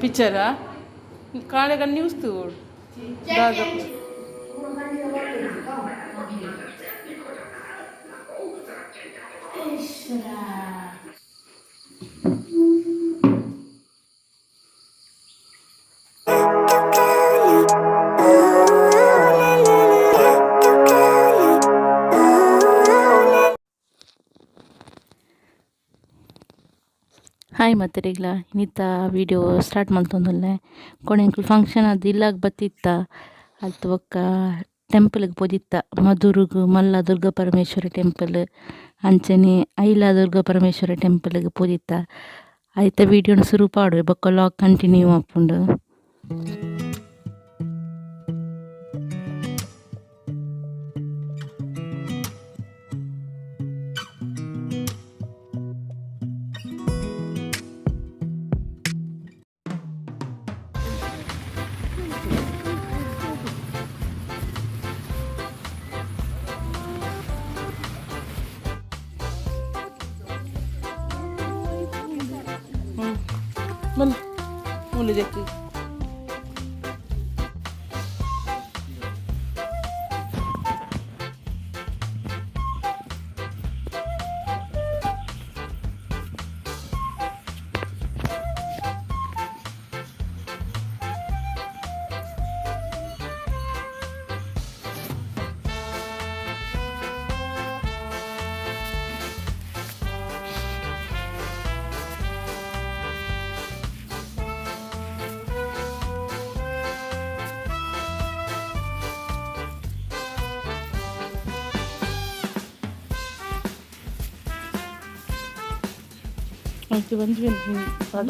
पिक्चरा काले का न्यूज़ तो दादा ಹಾಯ್ ಮತ್ತೆರಿಗ್ಲ ಇನ್ನಿತ್ತ ವೀಡಿಯೋ ಸ್ಟಾರ್ಟ್ ಮಾಡ್ತೊಂದುಲ್ಲೆ ಕೊನೆಂಕ್ಲು ಫಂಕ್ಷನ್ ಅದು ಇಲ್ಲಾಗ ಬತ್ತಿತ್ತ ಅಲ್ತು ಒಕ್ಕ ಟೆಂಪಲ್ಗೆ ಪೋದಿತ್ತ ಮಧುರುಗು ಮಲ್ಲ ದುರ್ಗಾ ಪರಮೇಶ್ವರಿ ಟೆಂಪಲ್ ಅಂಚನೆ ಐಲ ದುರ್ಗಾ ಪರಮೇಶ್ವರಿ ಟೆಂಪಲ್ಗೆ ಪೋದಿತ್ತ ಆಯ್ತ ವೀಡಿಯೋನ ಶುರು ಪಾಡು ಬೊಕ್ಕ ಲಾಗ್ ಕಂಟಿನ್ಯೂ ಆಪುಂಡು. ಬನ್ನಿ ಉಳಿದಕ್ಕೆ ಆಯ್ತು ಬಂದ್ವಿ ಪಡ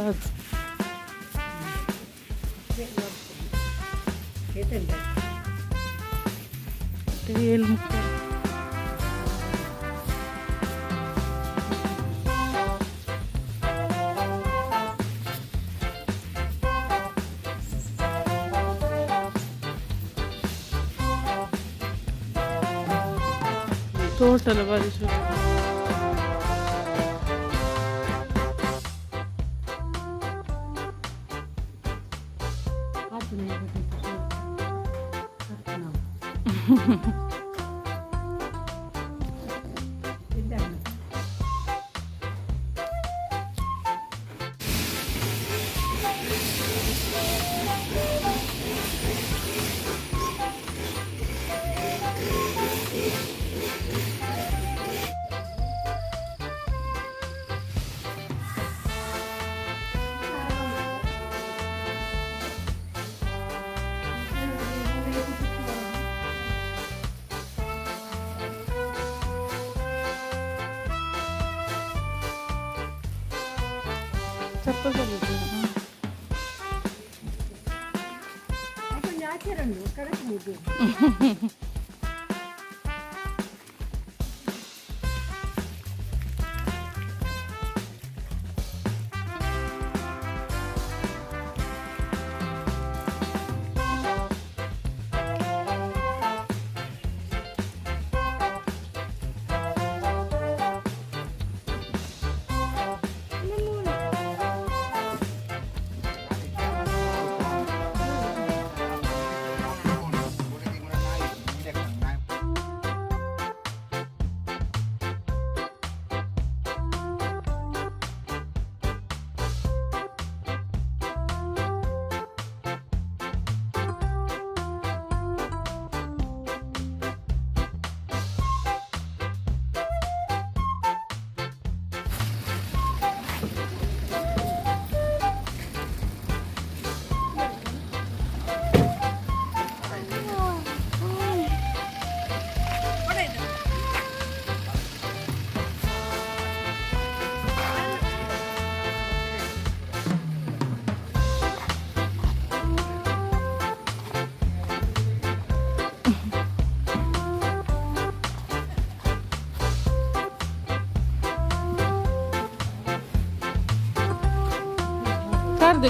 ಹೇಳಿ ಮುಖ್ಯ ಟೋಟಲ್ ಬಾರಿ ಚಪ್ಪಲ್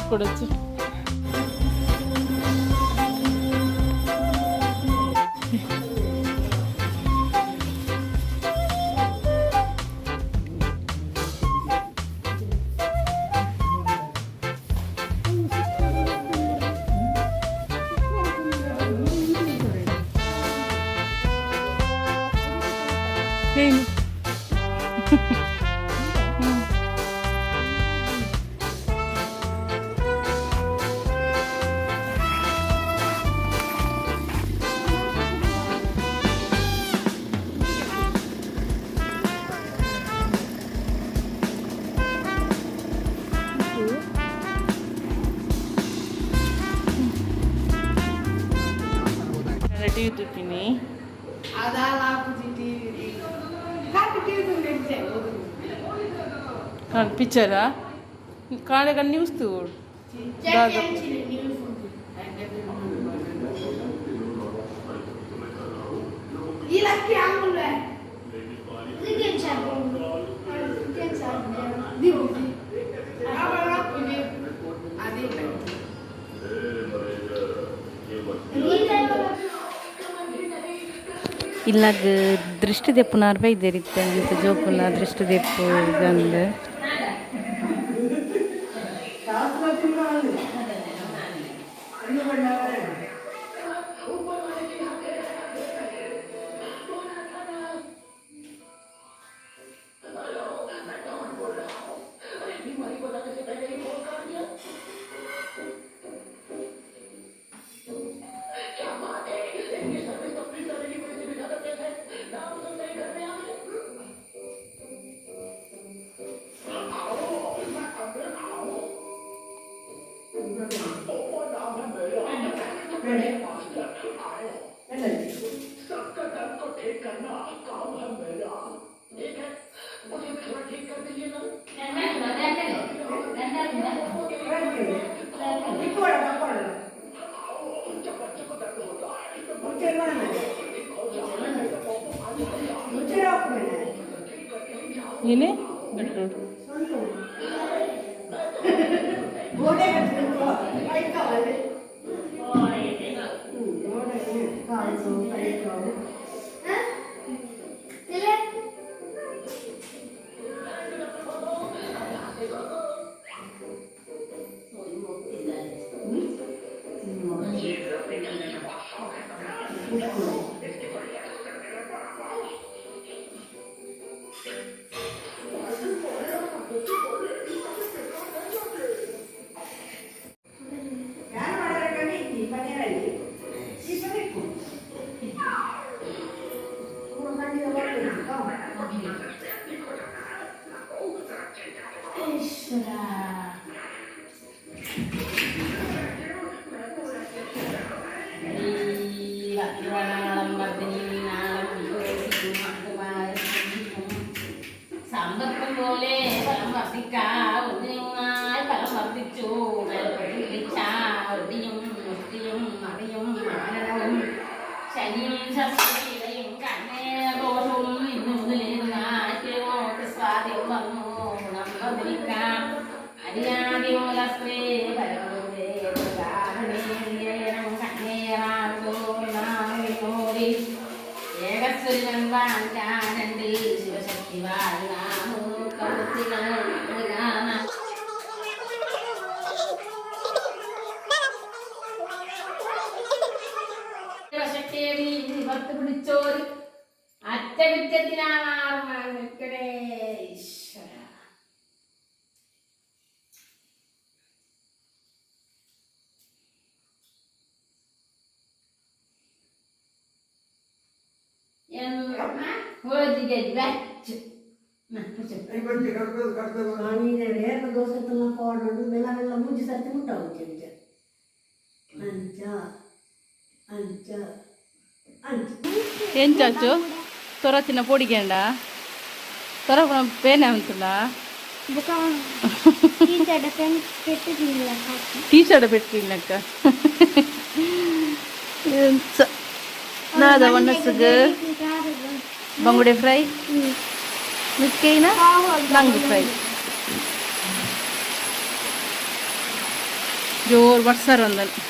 ಕೊಡಚ್ಚು ಏನು टी तुपिनी पिक्चरा काले का न्यूज़ तो ಇಲ್ಲಾಗ ದೃಷ್ಟಿ ದೆಪ್ಪು ನಾರ್ವೆ ಇದ್ದೇರಿತ್ತೆ ಅಂತ ಜೋಕುಲ ದೃಷ್ಟಿ ದೆಪ್ಪು ಗಂದು ಏನೇ ఏం చాచు త్వర చిన్న పొడిగండా త్వర పేనే ఉంటుందా టీషర్ట్ పెట్టినక్క ನಾದ ಒಣಸಗ ಬಂಗುಡೆ ಫ್ರೈ ಮಿಕ್ಕೇನ ನಂಗು ಫ್ರೈ ಜೋರು ಬರ್ಸಾರ ಒಂದನ್ನು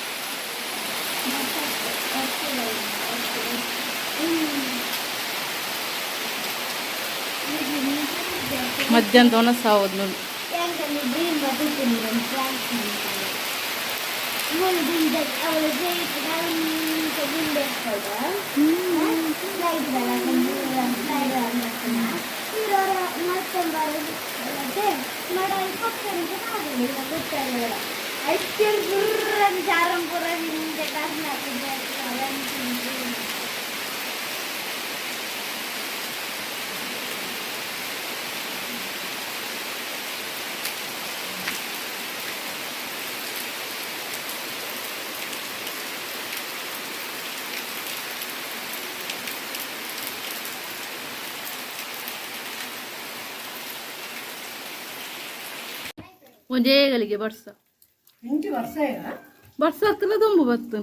ಮಧ್ಯಾಹ್ನ ಒಣ ಸಾವದು ನೋಡಿ ಒಂದೇಗಳಿಗೆ ವರ್ಷ ವರ್ಷ ಹತ್ತಿಲ್ಲ ತುಂಬ ಬತ್ತು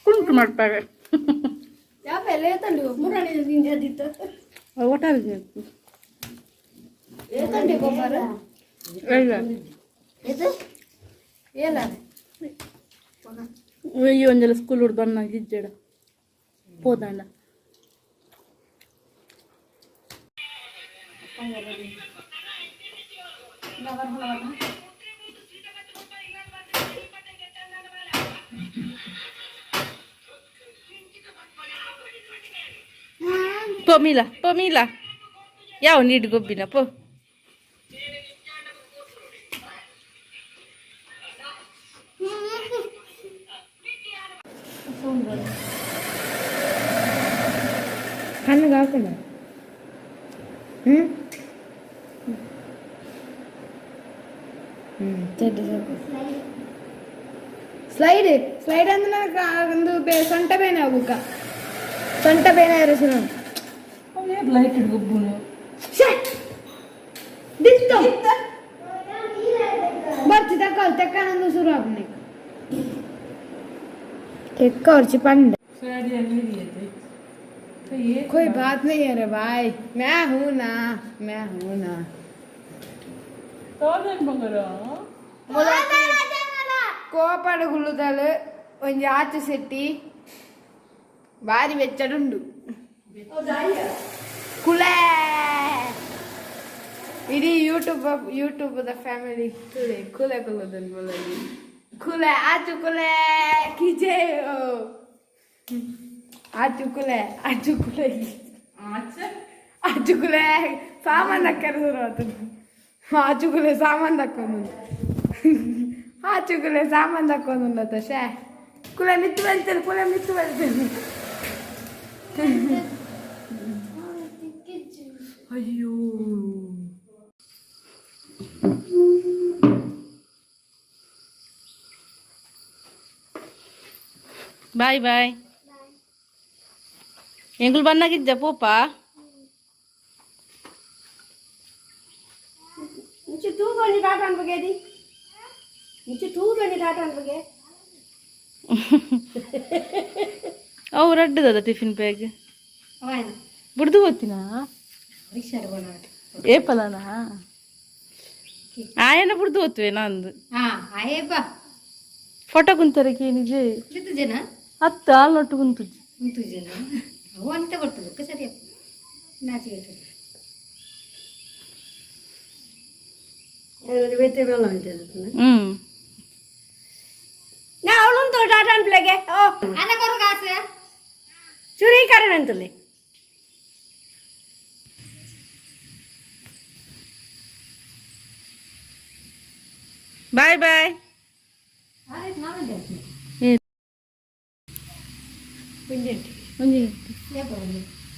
ಕುಂಟು ಮಾಡ್ತಾರೆ వెయ్యి వందల స్కూల్ ఉడతాను నాకు ఇచ్చాడు పోతాండ పొమిలా ಯಾವ ನೀಡ್ ಗೊಬ್ಬಿನ ಪೋ ಕಣ್ಣಿಗೆ ಹಾಕೋಣ ಸ್ಲೈಡ್ ಸ್ಲೈಡ್ ಅಂದ್ರೆ ನನಗೆ ಒಂದು ಸೊಂಟ ಬೇನೆ ಆಗ್ಬೇಕ ಸೊಂಟ ಬೇನೆ ಇರಿಸಿ ನಾನು ಲೈಟ್ ಇಡ್ಗೊಬ್ಬು ಬರ್ತಿ ತೆಕ್ಕ ನಂದು ಶುರು ಆಗ್ನಿ ತೆಕ್ಕ ಅವ್ರची पंड कोई बात नहीं है रे भाई मैं हूं ना ಕೋಪಡು ಗುಳ್ಳುದಲು ಒಂಜಿ ಆಚೆ ಸೆಟ್ಟಿ ಬಾರಿ ಬೆಚ್ಚಡುಂಡು ಕುಲೆ ಇಡೀ ಯೂಟ್ಯೂಬ್ ಫ್ಯಾಮಿಲಿ ಕುಲೆ ಕುಲ್ಲದನ್ನು ಬೋಲಲ್ಲಿ ಕುಲೆ ಆಚು ಕುಲೆ ಕಿಜೆ ಆಚು ಕುಲೆ ಸಾಮಾನು ದಕ್ಕರು ಆಚು ಕುಲೆ ಸಾಮಾನು ದಕ್ಕೊಂಡು ಆಚು ಕುಲೆ ಸಾಮಾನು ದಕ್ಕೊಂಡು ಶೇ ಕುಲೆ ಮಿತ್ತು ಬಲ್ತೇನೆ ಅಯ್ಯೋ ಬಾಯ್ ಬಾಯ್ ಎಂಗುಲ್ ಬನ್ನಾಗಿದ್ದ ಪೋಪ ಅವು ರಡ್ಡದ ಟಿಫಿನ್ ಬ್ಯಾಗ್ ಬಿಡ್ದು ಗೊತ್ತಿನ ಏಪಲನಾ ಆಯನ ಬಿಡ್ದು ಹೋತ್ವೆ ನಂದು ಫೋಟೋ ಕುಂತರಕ್ಕೆ ನಿಜೆ ಹತ್ತು ಹಾಲ್ನೊಟ್ಟು ಕುಂತುಜಿ ಚೂರಿ ಕಾರಣ ಅಂತಲೇ ಬಾಯ್ ಬಾಯ್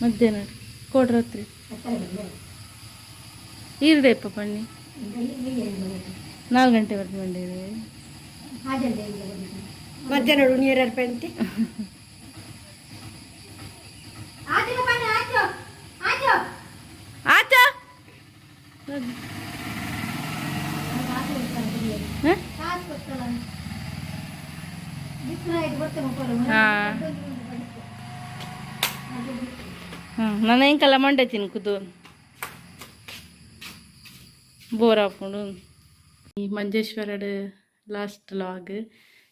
ಮಧ್ಯಾಹ್ನ ಕೋಡ್ರಾತ್ರಿ ಈರುಡೆಪ್ಪ ಪಣ್ಣಿ 4 ಗಂಟೆ ವರೆಗೆ ಬಂದಿದೆ ಮಧ್ಯಾಹ್ನ ನೀರು ಅರ್ಪಂತೆ ಆಚಾ ನಾನು ಇಂಕಲ್ಲ ಮಂಡೆ ತಿನ್ಕುದು ಬೋರ್ ಹಾಕೊಂಡು ಈ ಮಂಜೇಶ್ವರಡ್ ಲಾಸ್ಟ್ ಲಾಗ್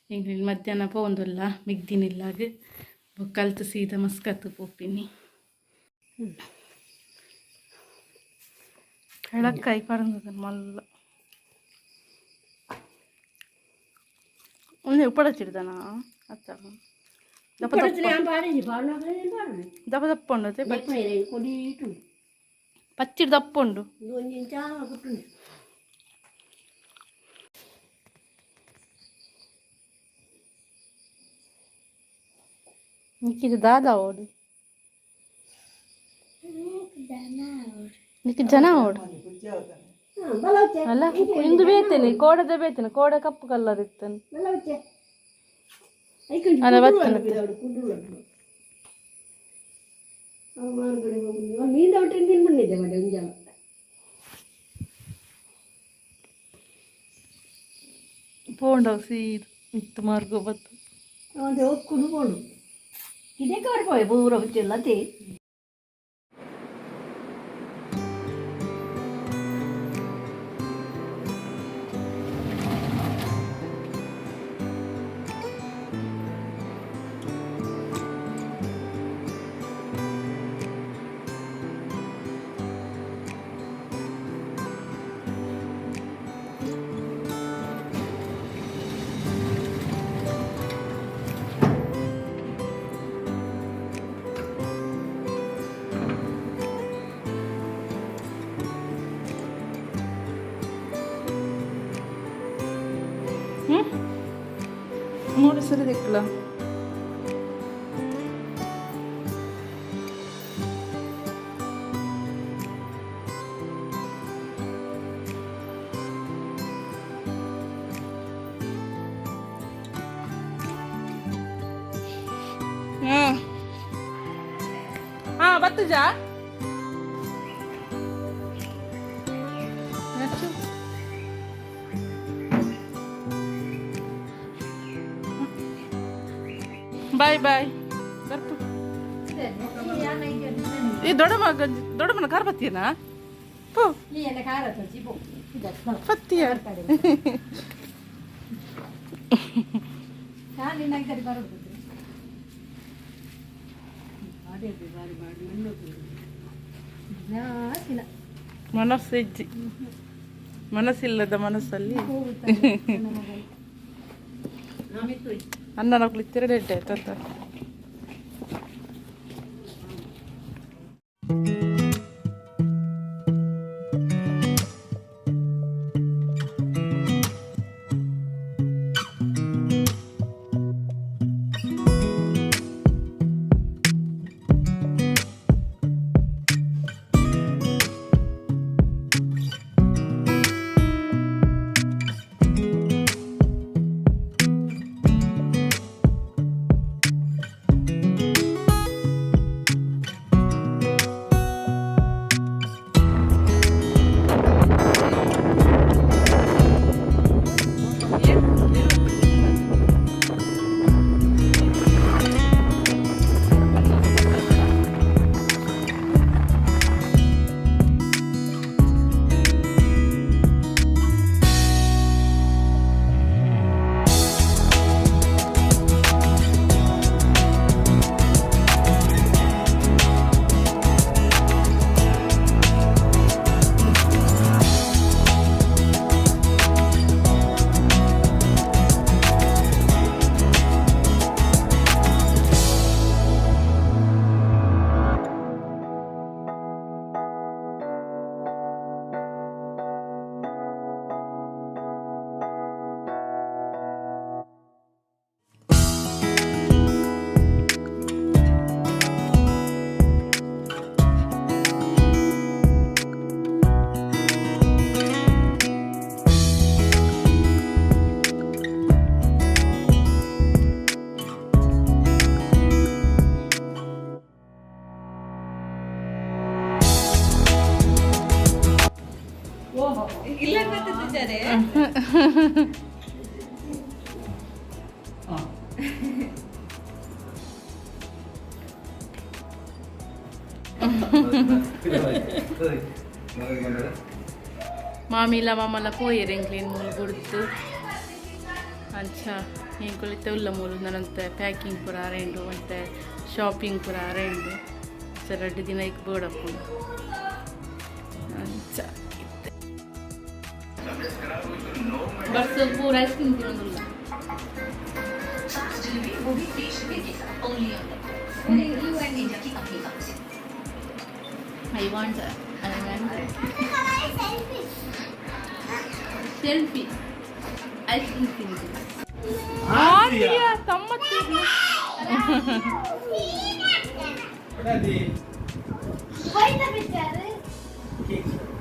ಇಂಗ್ಲಿ ಮಧ್ಯಾಹ್ನ ಪೋಂದುಲ್ಲ ಮಿಗ್ದಿನಿಲ್ಲಾಗ ಕಲ್ತು ಸೀದಾ ಮಸ್ಕತ್ತು ಪೋಪಿನಿ ಹೇಳಕ್ಕಾಯಿ ಪರಂದ ಮಲ್ಲ ಒಂದೇ ಉಪ್ಪಡಚ್ಚಿಡ್ತಾನ ಅತ್ತ ದಪ್ಪ ದಪ್ಪ ಉಂಡು ಪಚ್ಚಿಡ್ ದಪ್ಪ ಉಂಡು ನಿಕ್ಕಿದ ದಾದ ಓಡು ನಿಕ್ಕಿದ ಜನ ಓಡು ಅಲ್ಲ ಇಂದು ಬೇತೇನೆ ಕೋಡದ ಬೇತೇನೆ ಕೋಡ ಕಪ್ಪು ಕಲ್ಲರ್ ಇತ್ತೇನೆ ಅಲ್ಲ ಬರ್ತೇನೆ പോണ്ടോ സീത് ഇത്ത് മാർഗോ ബത്ത് അതെ ഒക്കുന്നു പോണു ഇതൊക്കെ അവർ പോയ പൂർവ്വ പറ്റിയുള്ള തേ ಮೂರು ಸರಿ ದಿಕ್ಕಲ ಬತ್ತಜಾ ಬಾಯ್ ಬಾಯ್ ಬರ್ತು ಈ ದೊಡ್ಡಮ್ಮನ ಕಾರ್ ಬತ್ತೀನಾ ಪೋ ಬತ್ತೀಯ ಮನಸ್ಸಿಜ್ಜಿ ಮನಸ್ಸಿಲ್ಲದ ಮನಸ್ಸಲ್ಲಿ ಅನ್ನ ನಾವು ತಿರುಗೇಟೆ ಆಯ್ತಂತ ಮಾಮಿಲ ಮಾಮಲ ಪೋಯರ್ ಎಂಕ್ಲೇನು ಮೂಲು ಕೊಡ್ತು ಅಂಚ ಎಂಕೊಳಿತ ಉಲ್ಲ ಮೂಲು ನನಂತೆ ಪ್ಯಾಕಿಂಗ್ ಪೂರ ಅರೇಂಡು ಮತ್ತು ಶಾಪಿಂಗ್ ಪೂರ ಅರೇಂಡು ಎರಡು ದಿನ ಈಗ ಬೋಡಪ್ಪು ಅಂಚ ಬರ್ಸೋದು ಪೂರ ಐಸ್ ಕ್ರೀಮ್ ತಿನ್ನೋದಿಲ್ಲ I want selfie. Ice cream. Why the picture?